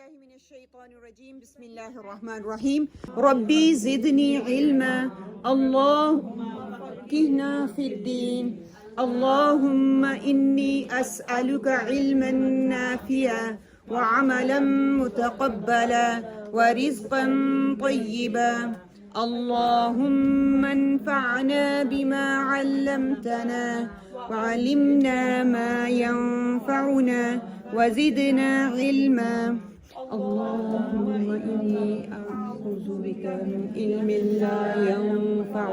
بالله من الشيطان الرجيم بسم الله الرحمن الرحيم ربي زدني علما اللهم فقهنا في الدين اللهم إني أسألك علما نافعا وعملا متقبلا ورزقا طيبا اللهم انفعنا بما علمتنا وعلمنا ما ينفعنا وزدنا علما اللهم إني أعوذ بك من علم لا ينفع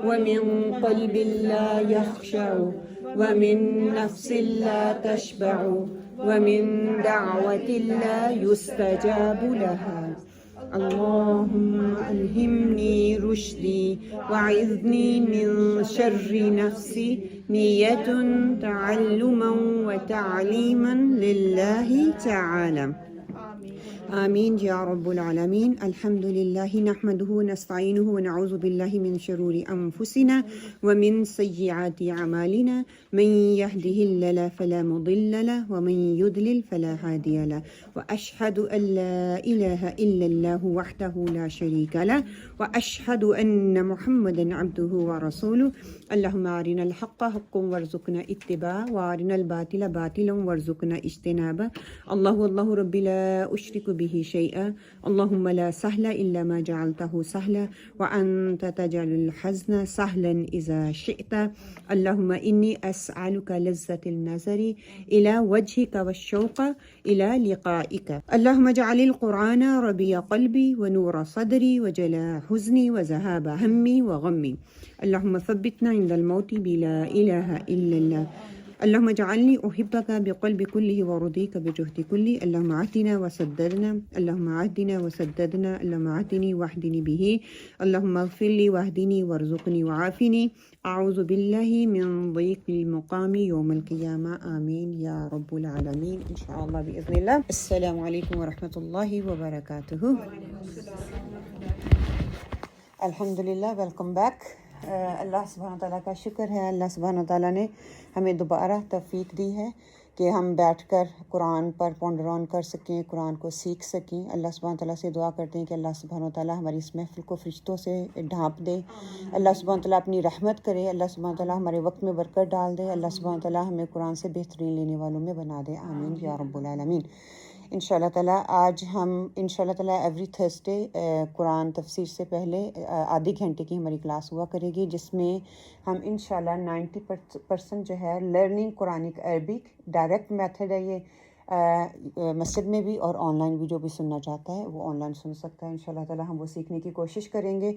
ومن قلب لا يخشع ومن نفس لا تشبع ومن دعوة لا يستجاب لها اللهم ألهمني رشدي وعظني من شر نفسي نية تعلما وتعليما لله تعالى آمين يا رب العالمين الحمد لله نحمده ونستعينه ونعوذ بالله من شرور أنفسنا ومن سيئات أعمالنا من يهده الله فلا مضل له ومن يضلل فلا هادي له وأشهد أن لا إله إلا الله وحده لا شريك له وأشهد أن محمدا عبده ورسوله اللهم أرنا الحق حقا وارزقنا اتباعه وأرنا الباطل باطلا وارزقنا اجتنابه الله ربي لا أشرك به شيئا اللهم لا سهل إلا ما جعلته سهلا وأنت تجعل الحزن سهلا إذا شئت اللهم إني أسألك لذة النظر إلى وجهك والشوق إلى لقائك اللهم اجعل القرآن ربيع قلبي ونور صدري وجلاء حزني وذهاب همي وغمي اللهم ثبتنا عند الموت بلا إله إلا الله اللهم اجعلني أحبك بقلب كله ورضيك بجهد كلي اللهم عهدنا وسددنا اللهم عهدنا وسددنا اللهم عهدني واهدني به اللهم اغفر لي واهدني وارزقني وعافني أعوذ بالله من ضيق المقام يوم القيامة آمين يا رب العالمين إن شاء الله بإذن الله السلام عليكم ورحمة الله وبركاته الحمدللہ ویلکم بیک اللہ سبحانہ تعالیٰ کا شکر ہے اللہ سبحانہ تعالیٰ نے ہمیں دوبارہ توفیق دی ہے کہ ہم بیٹھ کر قرآن پر پونڈر آن کر سکیں قرآن کو سیکھ سکیں اللہ سبحانہ تعالیٰ سے دعا کرتے ہیں کہ اللہ سبحانہ تعالیٰ ہماری اس محفل کو فرشتوں سے ڈھانپ دے اللہ سبحانہ تعالیٰ اپنی رحمت کرے اللہ سبحانہ تعالیٰ ہمارے وقت میں برکت ڈال دے اللہ سبحانہ تعالیٰ ہمیں قرآن سے بہترین لینے والوں میں بنا دے آمین یا رب العالمین انشاءاللہ تعالیٰ آج ہم انشاءاللہ تعالیٰ ایوری تھرسڈے قرآن تفسیر سے پہلے آدھی گھنٹے کی ہماری کلاس ہوا کرے گی جس میں ہم انشاءاللہ 90% جو ہے learning Quranic Arabic direct method ہے یہ مسجد میں بھی اور آن لائن بھی جو بھی سننا چاہتا ہے وہ آن لائن سن سکتا ہے انشاءاللہ تعالیٰ ہم وہ سیکھنے کی کوشش کریں گے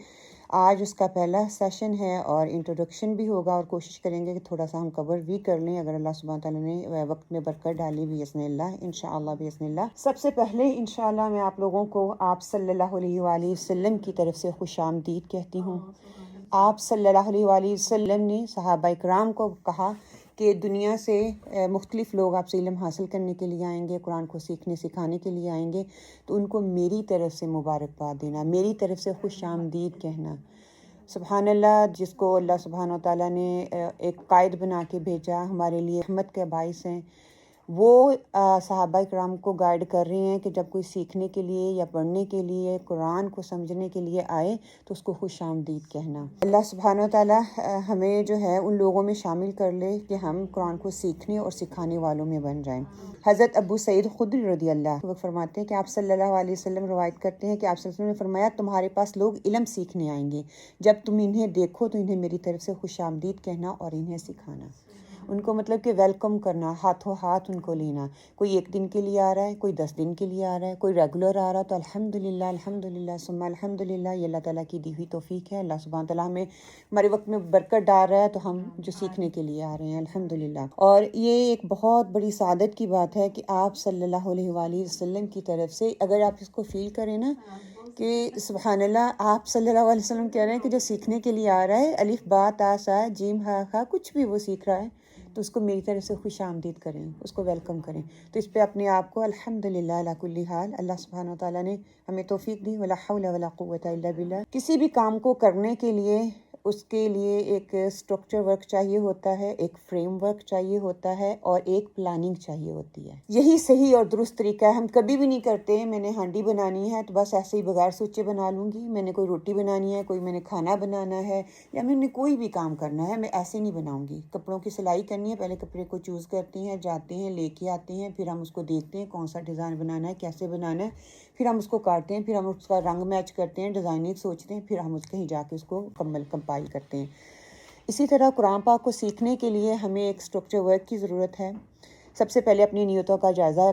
آج اس کا پہلا سیشن ہے اور انٹروڈکشن بھی ہوگا اور کوشش کریں گے کہ تھوڑا سا ہم کور بھی کر لیں اگر اللہ سبحانہ تعالیٰ نے وقت میں برکت ڈالی بإذن اللہ انشاءاللہ بإذن اللہ سب سے پہلے انشاءاللہ میں آپ لوگوں کو آپ صلی اللہ علیہ وآلہ وسلم کی طرف سے خوش آمدید کہتی ہوں آپ صلی اللہ علیہ وآلہ وسلم نے صحابہ اکرام کو کہا کہ دنیا سے مختلف لوگ آپ سے علم حاصل کرنے کے لیے آئیں گے قرآن کو سیکھنے سکھانے کے لیے آئیں گے تو ان کو میری طرف سے مبارکباد دینا میری طرف سے خوش آمدید کہنا سبحان اللہ جس کو اللہ سبحانہ تعالیٰ نے ایک قائد بنا کے بھیجا ہمارے لیے رحمت کے باعث ہیں وہ صحابہ کرام کو گائیڈ کر رہے ہیں کہ جب کوئی سیکھنے کے لیے یا پڑھنے کے لیے قرآن کو سمجھنے کے لیے آئے تو اس کو خوش آمدید کہنا اللہ سبحانہ تعالیٰ ہمیں جو ہے ان لوگوں میں شامل کر لے کہ ہم قرآن کو سیکھنے اور سکھانے والوں میں بن جائیں حضرت ابو سعید خدری رضی اللہ وہ فرماتے ہیں کہ آپ صلی اللہ علیہ وسلم روایت کرتے ہیں کہ آپ صلی اللہ علیہ وسلم نے فرمایا تمہارے پاس لوگ علم سیکھنے آئیں گے جب تم انہیں دیکھو تو انہیں میری طرف سے خوش آمدید کہنا اور انہیں سکھانا ان کو مطلب کہ ویلکم کرنا ہاتھوں ہاتھ ان کو لینا کوئی 1 دن کے لیے آ رہا ہے کوئی 10 دن کے لیے آ رہا ہے کوئی ریگولر آ رہا ہے تو الحمدللہ ثم الحمدللہ یہ اللہ تعالیٰ کی دی ہوئی توفیق ہے اللہ سبحانہ تعالیٰ ہمیں ہمارے وقت میں برکت ڈال رہا ہے تو ہم جو سیکھنے کے لیے آ رہے ہیں الحمدللہ اور یہ ایک بہت بڑی سعادت کی بات ہے کہ آپ صلی اللہ علیہ وآلہ وسلم کی طرف سے اگر آپ اس کو فیل کریں نا کہ سبحان اللہ آپ صلی اللہ علیہ وسلم کہہ رہے ہیں کہ جو سیکھنے کے لیے آ رہا ہے الف با تا سا جیم ہا خا کچھ بھی وہ سیکھ رہا ہے تو اس کو میری طرف سے خوش آمدید کریں اس کو ویلکم کریں تو اس پہ اپنے آپ کو الحمدللہ علی کل حال اللہ سبحانہ وتعالیٰ نے ہمیں توفیق دی ولا حول ولا قوت الا باللہ کسی بھی کام کو کرنے کے لیے اس کے لیے ایک اسٹرکچر ورک چاہیے ہوتا ہے، ایک فریم ورک چاہیے ہوتا ہے، اور ایک پلاننگ چاہیے ہوتی ہے. یہی صحیح اور درست طریقہ ہے. ہم کبھی بھی نہیں کرتے میں نے ہانڈی بنانی ہے تو بس ایسے ہی بغیر سوچے بنا لوں گی. میں نے کوئی روٹی بنانی ہے، کوئی میں نے کھانا بنانا ہے، یا میں نے کوئی بھی کام کرنا ہے، میں ایسے نہیں بناؤں گی. کپڑوں کی سلائی کرنی ہے، پہلے کپڑے کو چوز کرتی ہیں، جاتے ہیں، لے کے آتے ہیں، پھر ہم اس کو دیکھتے ہیں کون سا ڈیزائن بنانا ہے، کیسے بنانا ہے، پھر ہم اس کو کاٹتے ہیں، پھر ہم اس کا رنگ میچ کرتے ہیں، ڈیزائننگ سوچتے ہیں، پھر ہم اس کہیں جا کے اس کو کمپائل کرتے ہیں. اسی طرح قرآن پاک کو سیکھنے کے لیے ہمیں ایک اسٹرکچر ورک کی ضرورت ہے. سب سے پہلے اپنی نیتوں کا جائزہ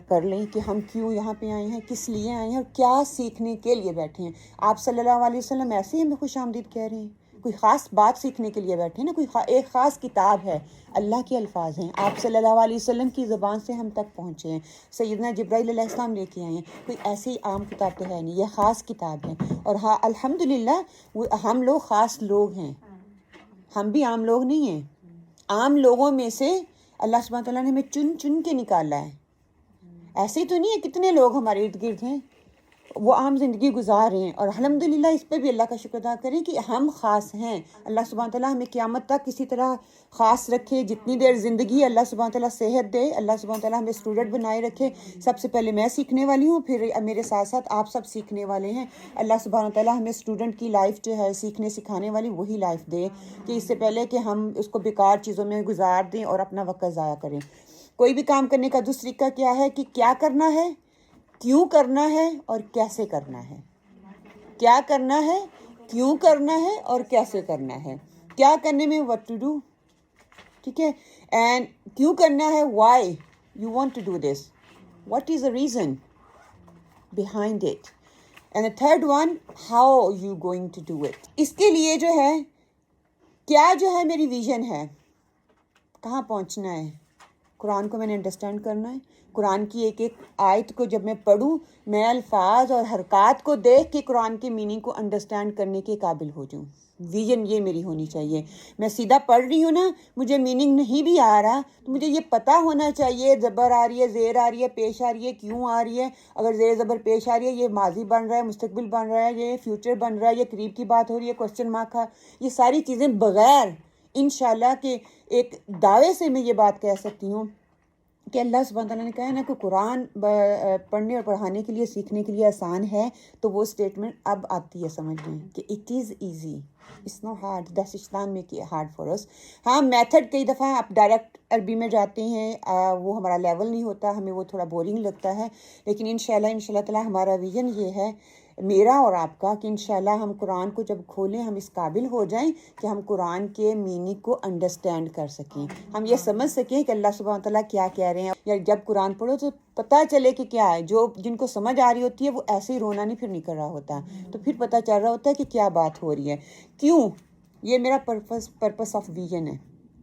کر لیں کہ ہم کیوں یہاں پہ آئے ہیں، کس لیے آئے ہیں، اور کیا سیکھنے کے لیے بیٹھے ہیں. آپ صلی اللہ علیہ وسلم ایسے ہی ہمیں خوش آمدید کہہ رہے ہیں. کوئی خاص بات سیکھنے کے لیے بیٹھے ہیں نا، ایک خاص کتاب ہے، اللہ کے الفاظ ہیں، آپ صلی اللہ علیہ وسلم کی زبان سے ہم تک پہنچے ہیں، سیدنا جبرائیل علیہ السلام لے کے آئے ہیں. کوئی ایسی عام کتاب تو ہے نہیں، یہ خاص کتاب ہے. اور ہاں الحمدللہ ہم لوگ خاص لوگ ہیں، ہم بھی عام لوگ نہیں ہیں. عام لوگوں میں سے اللہ سبحانہ تعالیٰ نے ہمیں چن چن کے نکالا ہے. ایسے تو نہیں ہے کتنے لوگ ہمارے ارد گرد ہیں وہ عام زندگی گزار رہے ہیں، اور الحمدللہ اس پہ بھی اللہ کا شکر ادا کریں کہ ہم خاص ہیں. اللہ سبحانہ تعالیٰ ہمیں قیامت تک کسی طرح خاص رکھے، جتنی دیر زندگی اللہ سبحانہ تعالیٰ صحت دے، اللہ سبحانہ تعالیٰ ہمیں اسٹوڈنٹ بنائے رکھے. سب سے پہلے میں سیکھنے والی ہوں، پھر میرے ساتھ ساتھ آپ سب سیکھنے والے ہیں. اللہ سبحانہ تعالیٰ ہمیں اسٹوڈنٹ کی لائف جو ہے سیکھنے سکھانے والی وہی لائف دے، کہ اس سے پہلے کہ ہم اس کو بیکار چیزوں میں گزار دیں اور اپنا وقت ضائع کریں. کوئی بھی کام کرنے کا دوسرا طریقہ کیا ہے کہ کیا کرنا ہے، کیوں کرنا ہے، اور کیسے کرنا ہے. کیا کرنا ہے، کیوں کرنا ہے، اور کیسے کرنا ہے. کیا کرنے میں what to do، ٹھیک ہے، اینڈ کیوں کرنا ہے why you want to do this, what is the reason behind it, and the third one how you going to do it. اس کے لیے جو ہے کیا جو ہے میری ویژن ہے، کہاں پہنچنا ہے. قرآن کو میں نے انڈرسٹینڈ کرنا ہے. قرآن کی ایک ایک آیت کو جب میں پڑھوں، میں الفاظ اور حرکات کو دیکھ کے قرآن کے میننگ کو انڈرسٹینڈ کرنے کے قابل ہو جاؤں. ویژن یہ میری ہونی چاہیے. میں سیدھا پڑھ رہی ہوں نا، مجھے میننگ نہیں بھی آ رہا تو مجھے یہ پتہ ہونا چاہیے زبر آ رہی ہے، زیر آ رہی ہے، پیش آ رہی ہے، کیوں آ رہی ہے. اگر زیر زبر پیش آ رہی ہے، یہ ماضی بن رہا ہے، مستقبل بن رہا ہے، یہ فیوچر بن رہا ہے، یہ قریب کی بات ہو رہی ہے، کوسچن مارک ہے. یہ ساری چیزیں بغیر انشاءاللہ کہ ایک دعوے سے میں یہ بات کہہ سکتی ہوں کہ اللہ سبحانہ تعالیٰ نے کہا ہے نا کہ قرآن پڑھنے اور پڑھانے کے لیے، سیکھنے کے لیے آسان ہے، تو وہ اسٹیٹمنٹ اب آتی ہے سمجھ میں کہ it is easy, it's not hard. This Islam make it hard for us. ہاں میتھڈ کئی دفعہ آپ ڈائریکٹ عربی میں جاتے ہیں، وہ ہمارا لیول نہیں ہوتا، ہمیں وہ تھوڑا بورنگ لگتا ہے. لیکن انشاءاللہ تعالیٰ ہمارا ویژن یہ ہے، میرا اور آپ کا، کہ انشاءاللہ ہم قرآن کو جب کھولیں ہم اس قابل ہو جائیں کہ ہم قرآن کے میننگ کو انڈرسٹینڈ کر سکیں، ہم یہ سمجھ سکیں کہ اللہ سبحانہ تعالیٰ کیا کہہ رہے ہیں. یا جب قرآن پڑھو تو پتہ چلے کہ کیا ہے. جن کو سمجھ آ رہی ہوتی ہے وہ ایسے ہی رونا نہیں پھر نہیں کر رہا ہوتا، تو پھر پتہ چل رہا ہوتا ہے کہ کیا بات ہو رہی ہے. کیوں، یہ میرا پرپس آف ویژن ہے.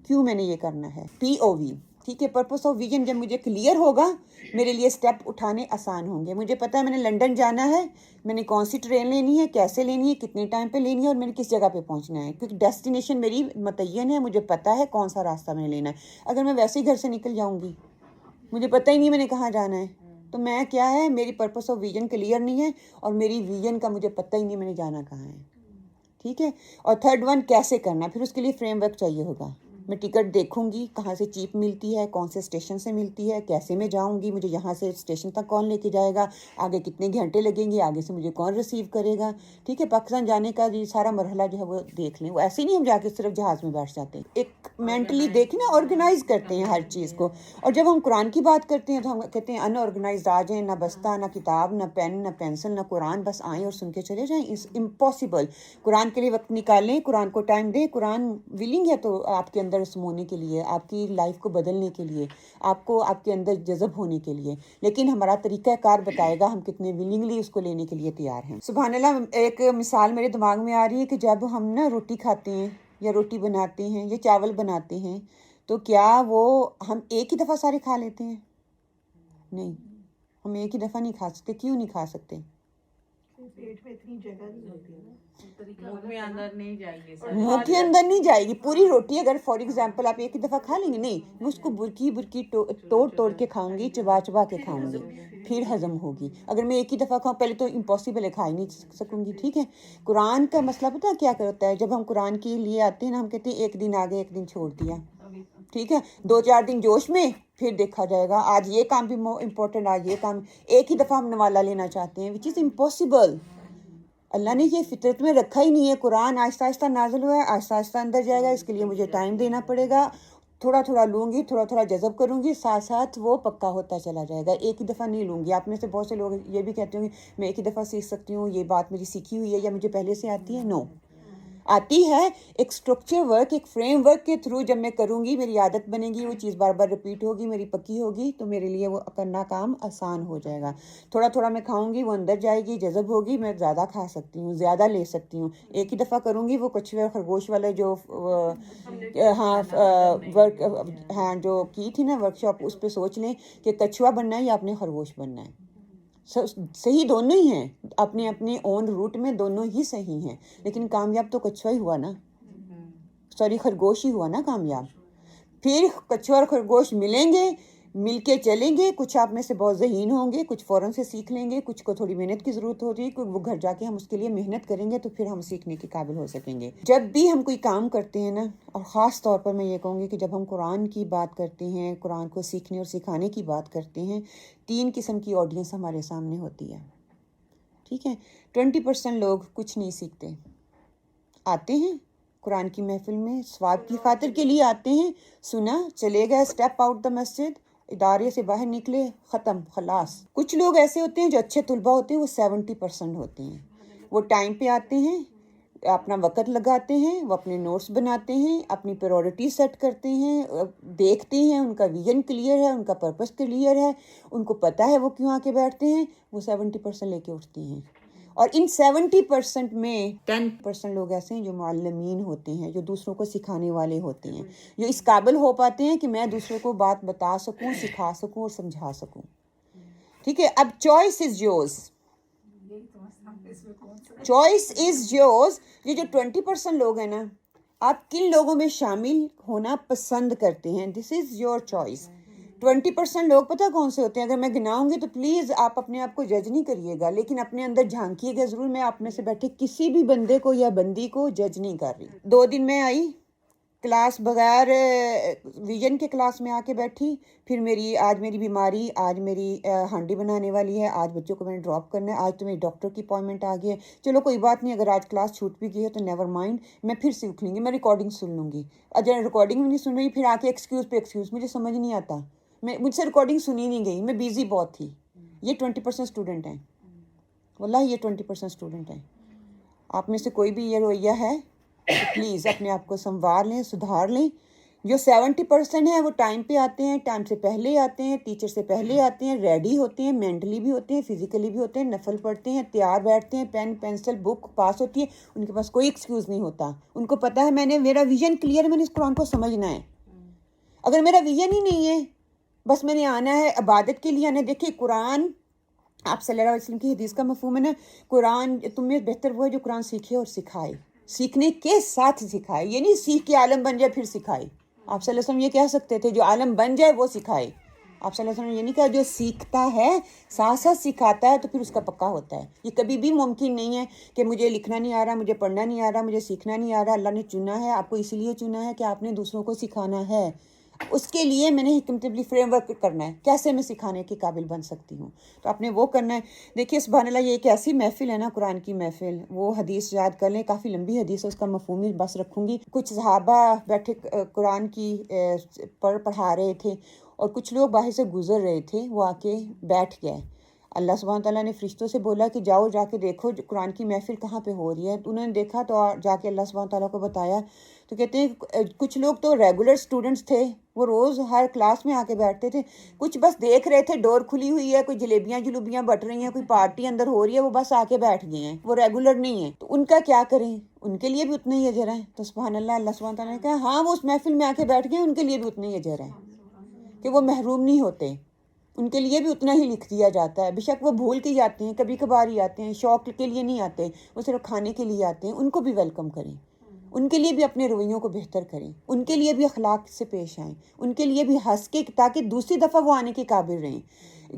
کیوں میں نے یہ کرنا ہے، POV. ٹھیک ہے، پرپس آف ویژن جب مجھے کلیئر ہوگا، میرے لیے سٹیپ اٹھانے آسان ہوں گے. مجھے پتہ ہے میں نے لنڈن جانا ہے، میں نے کون سی ٹرین لینی ہے، کیسے لینی ہے، کتنے ٹائم پہ لینی ہے، اور میں نے کس جگہ پہ پہنچنا ہے، کیونکہ ڈیسٹینیشن میری متعین ہے. مجھے پتہ ہے کون سا راستہ میں نے لینا ہے. اگر میں ویسے ہی گھر سے نکل جاؤں گی، مجھے پتہ ہی نہیں میں نے کہاں جانا ہے، تو میں کیا ہے، میری پرپس آف ویژن کلیئر نہیں ہے، اور میری ویژن کا مجھے پتہ ہی نہیں میں نے جانا کہاں ہے. ٹھیک ہے. اور تھرڈ ون کیسے کرنا، پھر اس کے لیے فریم ورک چاہیے ہوگا. میں ٹکٹ دیکھوں گی کہاں سے چیپ ملتی ہے، کون سے اسٹیشن سے ملتی ہے، کیسے میں جاؤں گی، مجھے یہاں سے اسٹیشن تک کون لے کے جائے گا، آگے کتنے گھنٹے لگیں گے، آگے سے مجھے کون ریسیو کرے گا. ٹھیک ہے. پاکستان جانے کا یہ سارا مرحلہ جو ہے وہ دیکھ لیں. وہ ایسے نہیں ہم جا کے صرف جہاز میں بیٹھ جاتے ہیں، ایک مینٹلی دیکھنا، آرگنائز کرتے ہیں ہر چیز کو. اور جب ہم قرآن کی بات کرتے ہیں تو ہم کہتے ہیں ان آرگنائزڈ آ جائیں، نہ بستہ، نہ کتاب، نہ پین، نہ پینسل، نہ قرآن، بس آئیں اور سن کے چلے جائیں. It's impossible. قرآن کے لیے وقت نکالیں، قرآن کو ٹائم دیں. قرآن ولنگ ہے تو آپ کے اندر سمونے کے لیے، آپ کی لائف کو بدلنے کے لیے، آپ کو آپ کے اندر جذب ہونے کے لیے. لیکن ہمارا طریقہ کار بتائے گا ہم کتنے ولنگلی اس کو لینے کے لیے تیار ہیں. سبحان اللہ. ایک مثال میرے دماغ میں آ رہی ہے کہ جب ہم نا روٹی کھاتے ہیں یا روٹی بناتے ہیں یا چاول بناتے ہیں، تو کیا وہ ہم ایک ہی دفعہ سارے کھا لیتے ہیں؟ نہیں، ہم ایک ہی دفعہ نہیں کھا سکتے. کیوں نہیں کھا سکتے؟ پیٹ میں اتنی جگہ نہیں ہوتی ہے نا, منہ میں اندر نہیں جائے گی, منہ کے اندر نہیں جائے گی. پوری روٹی اگر فار ایگزامپل آپ ایک ہی دفعہ کھا لیں گے, نہیں, میں اس کو برکی توڑ کے کھاؤں گی, چبا کے کھاؤں گی, پھر ہضم ہوگی. اگر میں ایک ہی دفعہ کھاؤں, پہلے تو امپاسبل ہے, کھا ہی نہیں سکوں گی. ٹھیک ہے, قرآن کا مسئلہ پتہ کیا کرتا ہے, جب ہم قرآن کے لیے آتے ہیں نا, ہم کہتے ہیں ایک دن آگے ایک دن چھوڑ دیا. ٹھیک ہے, 2-4 دن جوش میں, پھر دیکھا جائے گا آج یہ کام بھی امپورٹنٹ, آج یہ کام. ایک ہی دفعہ ہم نوالا لینا چاہتے ہیں, وچ از امپاسبل. اللہ نے یہ فطرت میں رکھا ہی نہیں ہے. قرآن آہستہ آہستہ نازل ہوا ہے, آہستہ آہستہ اندر جائے گا, اس کے لیے مجھے ٹائم دینا پڑے گا. تھوڑا تھوڑا لوں گی, تھوڑا تھوڑا جذب کروں گی, ساتھ ساتھ وہ پکا ہوتا چلا جائے گا. ایک ہی دفعہ نہیں لوں گی. آپ میں سے بہت سے لوگ یہ بھی کہتے ہوں گے میں ایک ہی دفعہ سیکھ سکتی ہوں, یہ بات میری سیکھی ہوئی ہے یا مجھے پہلے سے آتی ہے. نو, آتی ہے ایک اسٹرکچر ورک, ایک فریم ورک کے تھرو. جب میں کروں گی میری عادت بنے گی, وہ چیز بار بار رپیٹ ہوگی, میری پکی ہوگی, تو میرے لیے وہ کرنا کام آسان ہو جائے گا. تھوڑا تھوڑا میں کھاؤں گی, وہ اندر جائے گی, جذب ہوگی, میں زیادہ کھا سکتی ہوں, زیادہ لے سکتی ہوں. ایک ہی دفعہ کروں گی, وہ کچھوے خرگوش والے جو جو کی تھی نا ورک شاپ, اس پہ سوچ لیں کہ کچھوا بننا ہے یا اپنے خرگوش بننا ہے. صحیح دونوں ہی ہیں, اپنے اپنے اون روٹ میں دونوں ہی صحیح ہیں, لیکن کامیاب تو کچھوا ہی ہوا نا, خرگوش ہی ہوا نا کامیاب. پھر کچھوا اور خرگوش ملیں گے, مل کے چلیں گے. کچھ آپ میں سے بہت ذہین ہوں گے, کچھ فوراً سے سیکھ لیں گے, کچھ کو تھوڑی محنت کی ضرورت ہوتی ہے, وہ گھر جا کے ہم اس کے لیے محنت کریں گے تو پھر ہم سیکھنے کے قابل ہو سکیں گے. جب بھی ہم کوئی کام کرتے ہیں نا, اور خاص طور پر میں یہ کہوں گی کہ جب ہم قرآن کی بات کرتے ہیں, قرآن کو سیکھنے اور سکھانے کی بات کرتے ہیں, 3 قسم کی آڈینس ہمارے سامنے ہوتی ہے. ٹھیک ہے, 20% لوگ کچھ نہیں سیکھتے, آتے ہیں قرآن کی محفل میں ثواب کی خاطر کے لیے آتے ہیں, سنا, چلے گئے, اسٹیپ آؤٹ دا مسجد, ادارے سے باہر نکلے, ختم, خلاص. کچھ لوگ ایسے ہوتے ہیں جو اچھے طلبہ ہوتے ہیں, وہ 70% ہوتے ہیں. وہ ٹائم پہ آتے ہیں, اپنا وقت لگاتے ہیں, وہ اپنے نوٹس بناتے ہیں, اپنی پریورٹی سیٹ کرتے ہیں, دیکھتے ہیں ان کا ویژن کلیئر ہے, ان کا پرپس کلیئر ہے, ان کو پتہ ہے وہ کیوں آ کے بیٹھتے ہیں, وہ 70% لے کے اٹھتے ہیں. اور ان 70% میں 10% لوگ ایسے ہیں جو معلمین ہوتے ہیں, جو دوسروں کو سکھانے والے ہوتے ہیں, جو اس قابل ہو پاتے ہیں کہ میں دوسروں کو بات بتا سکوں, سکھا سکوں اور سمجھا سکوں. ٹھیک ہے, اب choice is yours, choice is yours. یہ جو 20% لوگ ہیں نا, آپ کن لوگوں میں شامل ہونا پسند کرتے ہیں, دس از یور چوائس. 20% لوگ پتہ کون سے ہوتے ہیں, اگر میں گناؤں گی تو پلیز آپ اپنے آپ کو جج نہیں کریے گا, لیکن اپنے اندر جھانکیے گا ضرور. میں آپ میں سے بیٹھے کسی بھی بندے کو یا بندی کو جج نہیں کر رہی. 2 دن میں آئی کلاس, بغیر ویژن کے کلاس میں آ کے بیٹھی, پھر آج میری بیماری, آج میری ہانڈی بنانے والی ہے, آج بچوں کو میں نے ڈراپ کرنا ہے, آج تو میری ڈاکٹر کی اپائنمنٹ آ گئی ہے. چلو کوئی بات نہیں, اگر آج کلاس چھوٹ بھی گئی ہے تو نیور مائنڈ, میں پھر سیکھ لوں گی, میں ریکارڈنگ سن لوں گی. اگر ریکارڈنگ بھی نہیں سن رہی, پھر آ کے ایکسکیوز پہ ایکسکیوز, مجھے سمجھ نہیں آتا, مجھ سے ریکارڈنگ سنی نہیں گئی, میں بیزی بہت تھی. یہ 20% اسٹوڈنٹ ہیں, واللہ یہ 20% اسٹوڈنٹ ہیں. آپ میں سے کوئی بھی یہ رویہ ہے تو پلیز اپنے آپ کو سنوار لیں, سدھار لیں. جو 70% ہیں وہ ٹائم پہ آتے ہیں, ٹائم سے پہلے آتے ہیں, ٹیچر سے پہلے آتے ہیں, ریڈی ہوتے ہیں, مینٹلی بھی ہوتے ہیں, فزیکلی بھی ہوتے ہیں, نفل پڑھتے ہیں, تیار بیٹھتے ہیں, پین پینسل بک پاس ہوتی ہے, ان کے پاس کوئی ایکسکیوز نہیں ہوتا. ان کو پتہ ہے میرا ویژن کلیئر ہے, میں نے اس قرآن کو سمجھنا ہے. اگر میرا ویژن ہی نہیں ہے, بس میں نے آنا ہے عبادت کے لیے آنا ہے. دیکھیے قرآن, آپ صلی اللہ علیہ وسلم کی حدیث کا مفہوم ہے نا, قرآن تم میں بہتر وہ ہے جو قرآن سیکھے اور سکھائے, سیکھنے کے ساتھ سکھائے. یہ نہیں سیکھ کے عالم بن جائے پھر سکھائے. آپ صلی اللہ علیہ وسلم یہ کہہ سکتے تھے جو عالم بن جائے وہ سکھائے. آپ صلی اللہ علیہ وسلم نے یہ نہیں کہا جو سیکھتا ہے ساتھ ساتھ سکھاتا ہے تو پھر اس کا پکا ہوتا ہے. یہ کبھی بھی ممکن نہیں ہے کہ مجھے لکھنا نہیں آ رہا, مجھے پڑھنا نہیں آ رہا, مجھے سیکھنا نہیں آ رہا. اللہ نے چنا ہے آپ کو, اسی لیے چنا ہے کہ آپ نے دوسروں کو سکھانا ہے. اس کے لیے میں نے حکمتلی فریم ورک کرنا ہے, کیسے میں سکھانے کے قابل بن سکتی ہوں, تو آپ نے وہ کرنا ہے. دیکھیے سبحان اللہ, یہ ایک ایسی محفل ہے نا قرآن کی محفل, وہ حدیث یاد کر لیں, کافی لمبی حدیث ہے, اس کا مفہوم ہی بس رکھوں گی. کچھ صحابہ بیٹھے قرآن کی پڑھا رہے تھے, اور کچھ لوگ باہر سے گزر رہے تھے, وہ آ کے بیٹھ گئے. اللہ سبحانہ تعالیٰ نے فرشتوں سے بولا کہ جاؤ جا کے دیکھو قرآن کی محفل کہاں پہ ہو رہی ہے. تو انہوں نے دیکھا تو جا کے اللہ سبحانہ تعالیٰ کو بتایا, تو کہتے ہیں کچھ لوگ تو ریگولر سٹوڈنٹس تھے, وہ روز ہر کلاس میں آ کے بیٹھتے تھے. کچھ بس دیکھ رہے تھے, ڈور کھلی ہوئی ہے, کوئی جلوبیاں بٹ رہی ہیں, کوئی پارٹی اندر ہو رہی ہے, وہ بس آ کے بیٹھ گئے ہیں, وہ ریگولر نہیں ہیں. تو ان کا کیا کریں, ان کے لیے بھی اتنا ہی اجر ہے. تو سبحان اللہ, اللہ سبحانہ تعالیٰ نے کہا ہاں وہ اس محفل میں آ کے بیٹھ گئے, ان کے لیے بھی اتنا ہی اجر ہے کہ وہ محروم نہیں ہوتے. ان کے لیے بھی اتنا ہی لکھ دیا جاتا ہے. بے شک وہ بھول کے ہی آتے ہیں, کبھی کبھار ہی آتے ہیں, شوق کے لیے نہیں آتے, وہ صرف کھانے کے لیے آتے ہیں. ان کو بھی ویلکم کریں, ان کے لیے بھی اپنے رویوں کو بہتر کریں, ان کے لیے بھی اخلاق سے پیش آئیں, ان کے لیے بھی ہنس کے, تاکہ دوسری دفعہ وہ آنے کے قابل رہیں.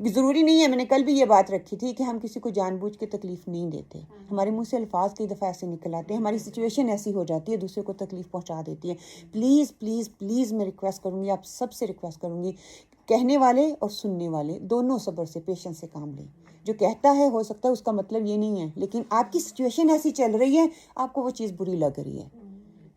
ضروری نہیں ہے, میں نے کل بھی یہ بات رکھی تھی کہ ہم کسی کو جان بوجھ کے تکلیف نہیں دیتے. ہمارے منہ سے الفاظ کئی دفعہ ایسے نکل آتے ہیں, ہماری سچویشن ایسی ہو جاتی ہے, دوسرے کو تکلیف پہنچا دیتی ہے. پلیز پلیز پلیز میں ریکویسٹ کروں گی, آپ سب سے ریکویسٹ کروں گی, کہنے والے اور سننے والے دونوں صبر سے, پیشنس سے کام لیں. جو کہتا ہے ہو سکتا ہے اس کا مطلب یہ نہیں ہے, لیکن آپ کی سچویشن ایسی چل رہی ہے, آپ کو وہ چیز بری لگ رہی ہے.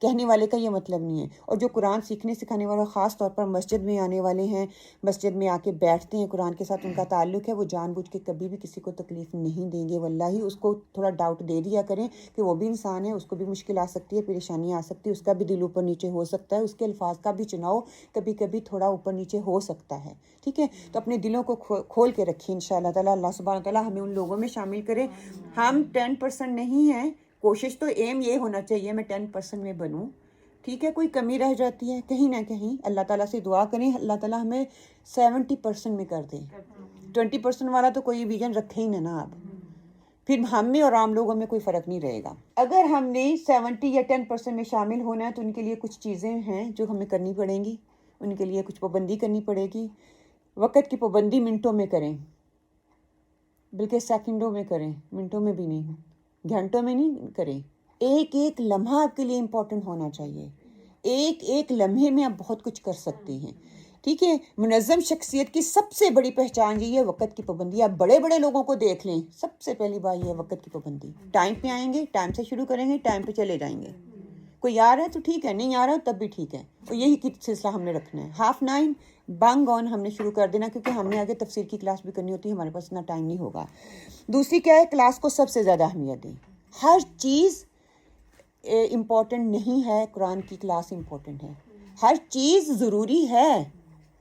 کہنے والے کا یہ مطلب نہیں ہے. اور جو قرآن سیکھنے سکھانے والے, خاص طور پر مسجد میں آنے والے ہیں, مسجد میں آ کے بیٹھتے ہیں, قرآن کے ساتھ ان کا تعلق ہے, وہ جان بوجھ کے کبھی بھی کسی کو تکلیف نہیں دیں گے. واللہ اس کو تھوڑا ڈاؤٹ دے دیا کریں کہ وہ بھی انسان ہے, اس کو بھی مشکل آ سکتی ہے, پریشانی آ سکتی ہے, اس کا بھی دل اوپر نیچے ہو سکتا ہے, اس کے الفاظ کا بھی چناؤ کبھی کبھی تھوڑا اوپر نیچے ہو سکتا ہے. ٹھیک ہے, تو اپنے دلوں کو کھول کے رکھیں انشاءاللہ تعالیٰ. اللہ سبحانہ تعالیٰ ہمیں ان لوگوں میں شامل کرے. ہم 10% نہیں ہیں, کوشش تو ایم یہ ہونا چاہیے میں 10% میں بنوں. ٹھیک ہے, کوئی کمی رہ جاتی ہے کہیں نہ کہیں, اللہ تعالیٰ سے دعا کریں, اللہ تعالیٰ ہمیں 70% میں کر دیں. 20% والا تو کوئی ویژن رکھے ہی نہ آپ, پھر ہم میں اور عام لوگوں میں کوئی فرق نہیں رہے گا. اگر ہم نے 70 یا 10% میں شامل ہونا ہے تو ان کے لیے کچھ چیزیں ہیں جو ہمیں کرنی پڑیں گی. ان کے لیے کچھ پابندی کرنی پڑے گی. وقت کی پابندی منٹوں میں کریں, بلکہ سیکنڈوں میں کریں, منٹوں میں بھی نہیں, گھنٹوں میں نہیں کریں. ایک ایک لمحہ آپ کے لیے امپورٹنٹ ہونا چاہیے. ایک ایک لمحے میں آپ بہت کچھ کر سکتے ہیں. ٹھیک ہے, منظم شخصیت کی سب سے بڑی پہچان یہ ہے وقت کی پابندی. آپ بڑے بڑے لوگوں کو دیکھ لیں, سب سے پہلی بات یہ ہے وقت کی پابندی. ٹائم پہ آئیں گے, ٹائم سے شروع کریں گے, ٹائم پہ چلے جائیں گے. کوئی آ رہا ہے تو ٹھیک ہے, نہیں آ رہا تب بھی ٹھیک ہے. تو یہی سلسلہ ہم نے رکھنا ہے. 8:30 بانگ آن ہم نے شروع کر دینا, کیونکہ ہم نے آگے تفسیر کی کلاس بھی کرنی ہوتی ہے, ہمارے پاس اتنا ٹائم نہیں ہوگا. دوسری کیا ہے, کلاس کو سب سے زیادہ اہمیت دیں. ہر چیز امپورٹنٹ نہیں ہے, قرآن کی کلاس امپورٹنٹ ہے. ہر چیز ضروری ہے,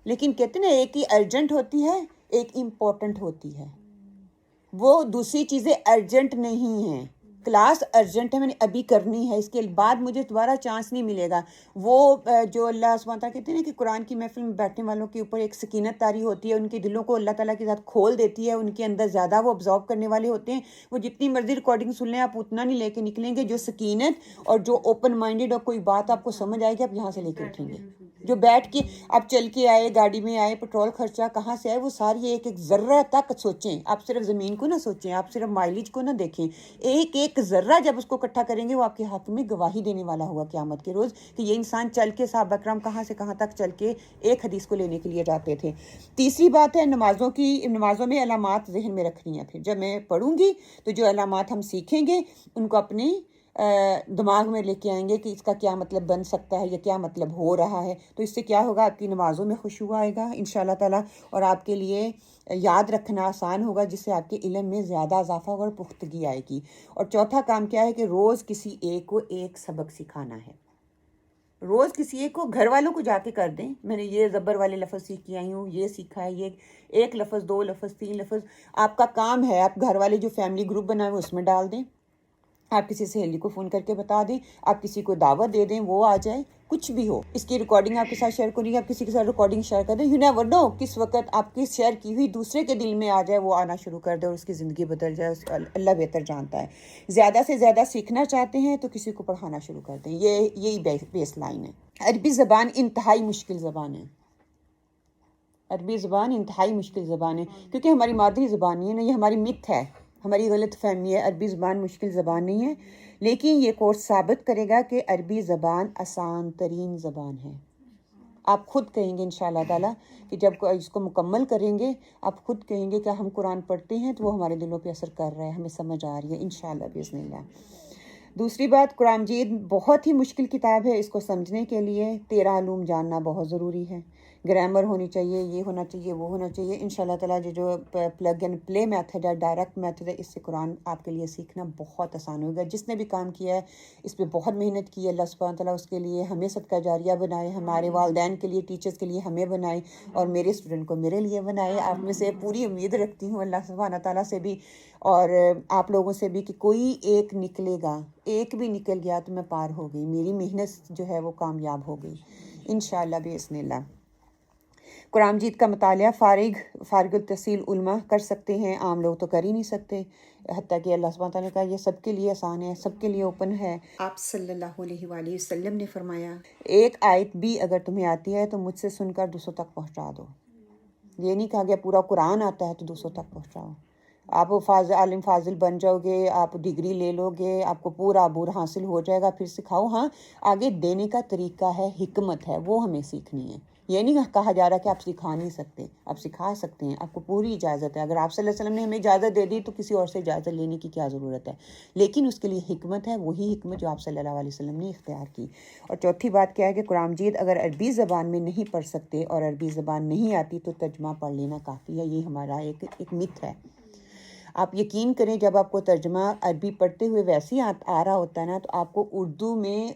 لیکن کہتے ہیں ایک ہی ارجنٹ ہوتی ہے, ایک امپورٹنٹ ہوتی ہے. وہ دوسری چیزیں ارجنٹ نہیں ہیں. کلاس ارجنٹ ہے, میں نے ابھی کرنی ہے, اس کے بعد مجھے دوبارہ چانس نہیں ملے گا. وہ جو اللہ سبحانہ تعالیٰ کہتے ہیں کہ قرآن کی محفل میں بیٹھنے والوں کے اوپر ایک سکینت طاری ہوتی ہے, ان کے دلوں کو اللہ تعالیٰ کے ساتھ کھول دیتی ہے, ان کے اندر زیادہ وہ ابزارو کرنے والے ہوتے ہیں. وہ جتنی مرضی ریکارڈنگ سن لیں, آپ اتنا نہیں لے کے نکلیں گے. جو سکینت اور جو اوپن مائنڈیڈ, اور کوئی بات آپ کو سمجھ آئے گی, آپ یہاں سے لے کے اٹھیں گے. جو بیٹھ کے آپ چل کے آئے, گاڑی میں آئے, پیٹرول خرچہ کہاں سے آئے, وہ ساری ایک ایک ذرہ تک سوچیں. آپ صرف زمین کو نہ سوچیں, آپ صرف مائلیج کو نہ دیکھیں. ایک ایک ذرہ جب اس کو اکٹھا کریں گے, وہ آپ کے حق میں گواہی دینے والا ہوگا قیامت کے روز, کہ یہ انسان چل کے, صحابہ کرام کہاں سے کہاں تک چل کے ایک حدیث کو لینے کے لیے جاتے تھے. تیسری بات ہے نمازوں میں علامات ذہن میں رکھنی ہے. پھر جب میں پڑھوں گی تو جو علامات ہم سیکھیں گے ان کو اپنے دماغ میں لے کے آئیں گے کہ اس کا کیا مطلب بن سکتا ہے, یا کیا مطلب ہو رہا ہے. تو اس سے کیا ہوگا, آپ کی نمازوں میں خشوع آئے گا انشاءاللہ تعالیٰ, اور آپ کے لیے یاد رکھنا آسان ہوگا, جس سے آپ کے علم میں زیادہ اضافہ اور پختگی آئے گی. اور چوتھا کام کیا ہے کہ روز کسی ایک کو ایک سبق سکھانا ہے. روز کسی ایک کو, گھر والوں کو جا کے کر دیں, میں نے یہ زبر والے لفظ سیکھ کے آئی ہوں, یہ سیکھا ہے, یہ 1 لفظ 2 لفظ 3 لفظ آپ کا کام ہے. آپ گھر والے جو فیملی گروپ بنائے ہوئے اس میں ڈال دیں, آپ کسی سہیلی کو فون کر کے بتا دیں, آپ کسی کو دعوت دے دیں, وہ آ جائے, کچھ بھی ہو. اس کی ریکارڈنگ آپ کے ساتھ شیئر کریں گے, آپ کسی کے ساتھ ریکارڈنگ شیئر کر دیں. یو نیور نو کس وقت آپ کی شیئر کی ہوئی دوسرے کے دل میں آ جائے, وہ آنا شروع کر دے اور اس کی زندگی بدل جائے. اللہ بہتر جانتا ہے. زیادہ سے زیادہ سیکھنا چاہتے ہیں تو کسی کو پڑھانا شروع کر دیں. یہی بیس لائن ہے. عربی زبان انتہائی مشکل زبان ہے. عربی زبان انتہائی مشکل زبان ہے, کیونکہ ہماری مادری زبان نہیں ہے نا, یہ ہماری مت ہے, ہماری غلط فہمی ہے. عربی زبان مشکل زبان نہیں ہے, لیکن یہ کورس ثابت کرے گا کہ عربی زبان آسان ترین زبان ہے. آپ خود کہیں گے انشاءاللہ تعالیٰ کہ جب اس کو مکمل کریں گے, آپ خود کہیں گے کہ ہم قرآن پڑھتے ہیں تو وہ ہمارے دلوں پہ اثر کر رہا ہے, ہمیں سمجھ آ رہی ہے انشاءاللہ باذن اللہ. دوسری بات, قرآن مجید بہت ہی مشکل کتاب ہے. اس کو سمجھنے کے لیے 13 علوم جاننا بہت ضروری ہے. گرامر ہونی چاہیے, یہ ہونا چاہیے, وہ ہونا چاہیے. انشاءاللہ تعالیٰ جو پلگ اینڈ پلے میتھڈ ہے, ڈائریکٹ میتھڈ ہے, اس سے قرآن آپ کے لیے سیکھنا بہت آسان ہوگا. جس نے بھی کام کیا ہے اس پہ بہت محنت کی ہے, اللہ سبحانہ تعالیٰ اس کے لیے ہمیں صدقہ جاریہ بنائے, ہمارے والدین کے لیے, ٹیچرز کے لیے ہمیں بنائے, اور میرے اسٹوڈنٹ کو میرے لیے بنائے. آپ میں سے پوری امید رکھتی ہوں اللہ سبحانہ تعالیٰ سے بھی اور آپ لوگوں سے بھی کہ کوئی ایک نکلے گا. ایک بھی نکل گیا تو میں پار ہو گئی, میری محنت جو ہے وہ کامیاب ہو گئی انشاءاللہ باذن اللہ. قرآن مجید کا مطالعہ فارغ التحصیل علماء کر سکتے ہیں، عام لوگ تو کر ہی نہیں سکتے، حتیٰ کہ اللہ سبحانہ تعالیٰ نے کہا یہ سب کے لیے آسان ہے، سب کے لیے اوپن ہے۔ آپ صلی اللہ علیہ وآلہ وسلم نے فرمایا ایک آیت بھی اگر تمہیں آتی ہے تو مجھ سے سن کر دوسروں تک پہنچا دو۔ یہ نہیں کہا گیا پورا قرآن آتا ہے تو دوسروں تک پہنچاؤ۔ آپ عالم فاضل بن جاؤ گے، آپ ڈگری لے لو گے، آپ کو پورا عبور حاصل ہو جائے گا، پھر سکھاؤ۔ ہاں، آگے دینے کا طریقہ ہے، حکمت ہے، وہ ہمیں سیکھنی ہے۔ یہ نہیں کہا جا رہا کہ آپ سکھا نہیں سکتے، آپ سکھا سکتے ہیں، آپ کو پوری اجازت ہے۔ اگر آپ صلی اللہ علیہ وسلم نے ہمیں اجازت دے دی تو کسی اور سے اجازت لینے کی کیا ضرورت ہے؟ لیکن اس کے لیے حکمت ہے، وہی حکمت جو آپ صلی اللہ علیہ وسلم نے اختیار کی۔ اور چوتھی بات کیا ہے کہ قرآن مجید اگر عربی زبان میں نہیں پڑھ سکتے اور عربی زبان نہیں آتی تو ترجمہ پڑھ لینا کافی ہے۔ یہ ہمارا ایک مت ہے۔ آپ یقین کریں جب آپ کو ترجمہ عربی پڑھتے ہوئے ویسے ہی آ رہا ہوتا ہے نا تو آپ کو اردو میں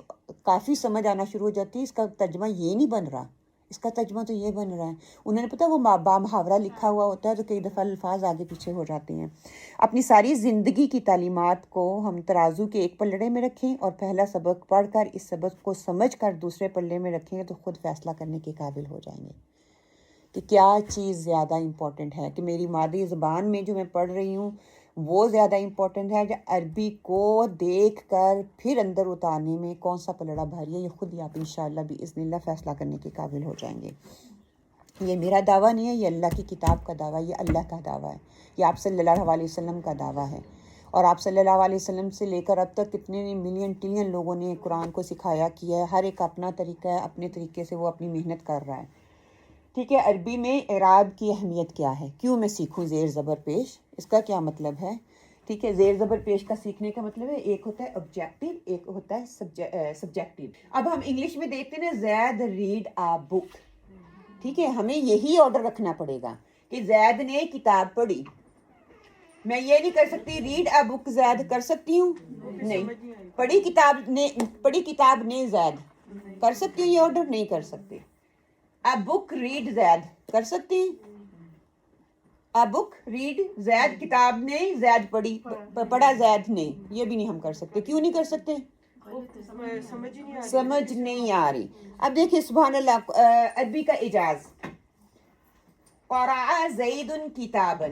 کافی سمجھ آنا شروع ہو جاتی ہے، اس کا ترجمہ یہ نہیں بن رہا، اس کا ترجمہ تو یہ بن رہا ہے۔ انہوں نے پتہ وہ با محاورہ لکھا ہوا ہوتا ہے تو کئی دفعہ الفاظ آگے پیچھے ہو جاتے ہیں۔ اپنی ساری زندگی کی تعلیمات کو ہم ترازو کے ایک پلڑے میں رکھیں اور پہلا سبق پڑھ کر اس سبق کو سمجھ کر دوسرے پلڑے میں رکھیں گے تو خود فیصلہ کرنے کے قابل ہو جائیں گے کہ کیا چیز زیادہ امپورٹنٹ ہے، کہ میری مادری زبان میں جو میں پڑھ رہی ہوں وہ زیادہ امپورٹنٹ ہے یا عربی کو دیکھ کر پھر اندر اتارنے میں کون سا پلڑا بھاری ہے۔ یہ خود ہی آپ انشاءاللہ بإذن اللہ فیصلہ کرنے کے قابل ہو جائیں گے۔ یہ میرا دعویٰ نہیں ہے، یہ اللہ کی کتاب کا دعویٰ ہے، یہ اللہ کا دعویٰ ہے، یہ آپ صلی اللہ علیہ وسلم کا دعویٰ ہے۔ اور آپ صلی اللہ علیہ وسلم سے لے کر اب تک کتنے ملین ٹریلین لوگوں نے قرآن کو سکھایا کیا ہے، ہر ایک اپنا طریقہ ہے، اپنے طریقے سے وہ اپنی محنت کر رہا ہے۔ ٹھیک ہے، عربی میں اعراب کی اہمیت کیا ہے؟ کیوں میں سیکھوں زیر زبر پیش؟ اس کا کیا مطلب ہے؟ ٹھیک ہے، زیر زبر پیش کا سیکھنے کا مطلب ہے ایک ہوتا ہے آبجیکٹیو، ایک ہوتا ہے سبجیکٹیو۔ اب ہم انگلش میں دیکھتے ہیں نا زید ریڈ آ بک، ٹھیک ہے، ہمیں یہی آرڈر رکھنا پڑے گا کہ زید نے کتاب پڑھی۔ میں یہ نہیں کر سکتی ریڈ آ بک زید، کر سکتی ہوں؟ نہیں۔ پڑھی کتاب نے زید، کر سکتی ہوں یہ آرڈر؟ نہیں کر سکتے۔ A book read زید، کر سکتی ہیں؟ A book read زید، کتاب نے زید پڑھی، پڑھا زید نے، یہ بھی نہیں ہم کر سکتے۔ کیوں نہیں کر سکتے؟ سمجھ نہیں آ رہی۔ اب دیکھیں سبحان اللہ، عربی کا اعجاز، قرأ زید کتابا،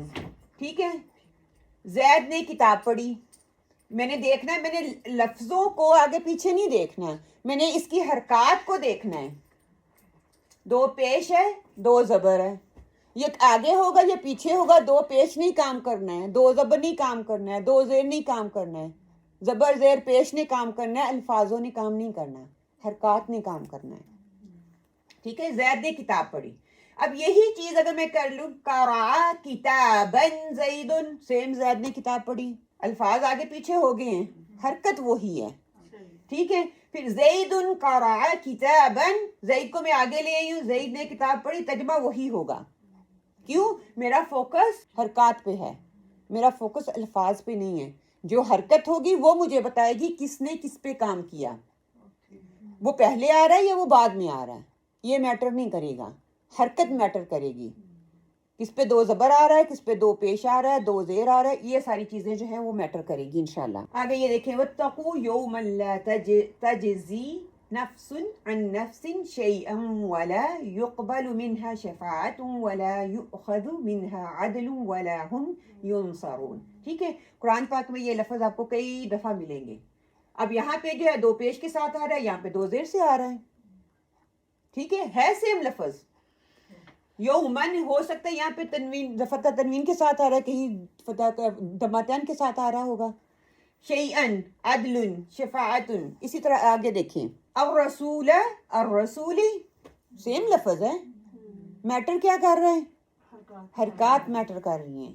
ٹھیک ہے، زید نے کتاب پڑھی۔ میں نے دیکھنا ہے، میں نے لفظوں کو آگے پیچھے نہیں دیکھنا، میں نے اس کی حرکات کو دیکھنا ہے۔ دو پیش ہے، دو زبر ہے، یہ آگے ہوگا یا پیچھے ہوگا؟ دو پیش نہیں کام کرنا ہے، دو زبر نہیں کام کرنا ہے، دو زیر نہیں کام کرنا ہے، زبر زیر پیش نے کام کرنا ہے، الفاظوں نے کام نہیں کرنا ہے، حرکات نے کام کرنا ہے۔ ٹھیک ہے، زید نے کتاب پڑھی۔ اب یہی چیز اگر میں کر لوں قرأ کتابا زید، سیم زید نے کتاب پڑھی، الفاظ آگے پیچھے ہو گئے ہیں، حرکت وہی ہے، ٹھیک ہے۔ پھر زید قرأ کتابا، زید کو میں آگے لے آئی ہوں، زید نے کتاب پڑھی، ترجمہ وہی ہوگا۔ کیوں؟ میرا فوکس حرکات پہ ہے، میرا فوکس الفاظ پہ نہیں ہے۔ جو حرکت ہوگی وہ مجھے بتائے گی کس نے کس پہ کام کیا، وہ پہلے آ رہا ہے یا وہ بعد میں آ رہا ہے، یہ میٹر نہیں کرے گا، حرکت میٹر کرے گی، کس پہ دو زبر آ رہا ہے، کس پہ دو پیش آ رہا ہے، دو زیر آ رہا ہے، یہ ساری چیزیں جو ہیں وہ میٹر کرے گی انشاءاللہ۔ آگے یہ دیکھیں وَاتَّقُوا يَوْمًا لَا تَجْزِي نَفْسٌ عَن نَفْسٍ شَيْئًا وَلَا يُقْبَلُ مِنْهَا شَفَاعَةٌ وَلَا يُؤْخَذُ مِنْهَا عَدْلٌ وَلَا هُمْ يُنصَرُونَ۔ ٹھیک ہے، قرآن پاک میں یہ لفظ آپ کو کئی دفعہ ملیں گے۔ اب یہاں پہ جو ہے دو پیش کے ساتھ آ رہا ہے، یہاں پہ دو زیر سے آ رہا ہے، ٹھیک ہے سیم لفظ۔ یومن ہو سکتا ہے یہاں پہ تنوین، فتح تنوین کے ساتھ آ رہا ہے، کہیں فتح دماتین کے ساتھ آ رہا ہوگا۔ شیئن، عدل، شفاعتن، اسی طرح آگے دیکھیں الرسول، الرسولی، سیم لفظ ہے، میٹر کیا کر رہے ہیں؟ حرکات میٹر کر رہی ہیں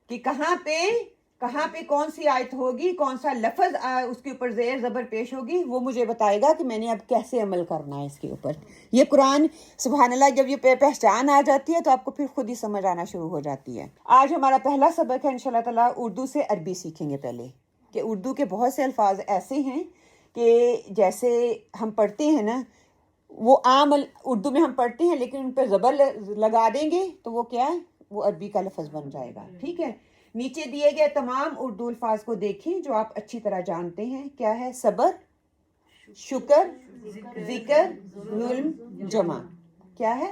کہ کہاں پہ کون سی آیت ہوگی، کون سا لفظ اس کے اوپر زیر زبر پیش ہوگی، وہ مجھے بتائے گا کہ میں نے اب کیسے عمل کرنا ہے اس کے اوپر۔ یہ قرآن سبحان اللہ جب یہ پہچان آ جاتی ہے تو آپ کو پھر خود ہی سمجھ آنا شروع ہو جاتی ہے۔ آج ہمارا پہلا سبق ہے انشاءاللہ تعالیٰ اردو سے عربی سیکھیں گے پہلے، کہ اردو کے بہت سے الفاظ ایسے ہیں کہ جیسے ہم پڑھتے ہیں نا، وہ عام اردو میں ہم پڑھتے ہیں لیکن ان پہ زبر لگا دیں گے تو وہ کیا ہے، وہ عربی کا لفظ بن جائے گا۔ ٹھیک ہے، نیچے دیے گئے تمام اردو الفاظ کو دیکھیں جو آپ اچھی طرح جانتے ہیں۔ کیا ہے؟ صبر، شکر، ذکر، ظلم، جمع۔ کیا ہے؟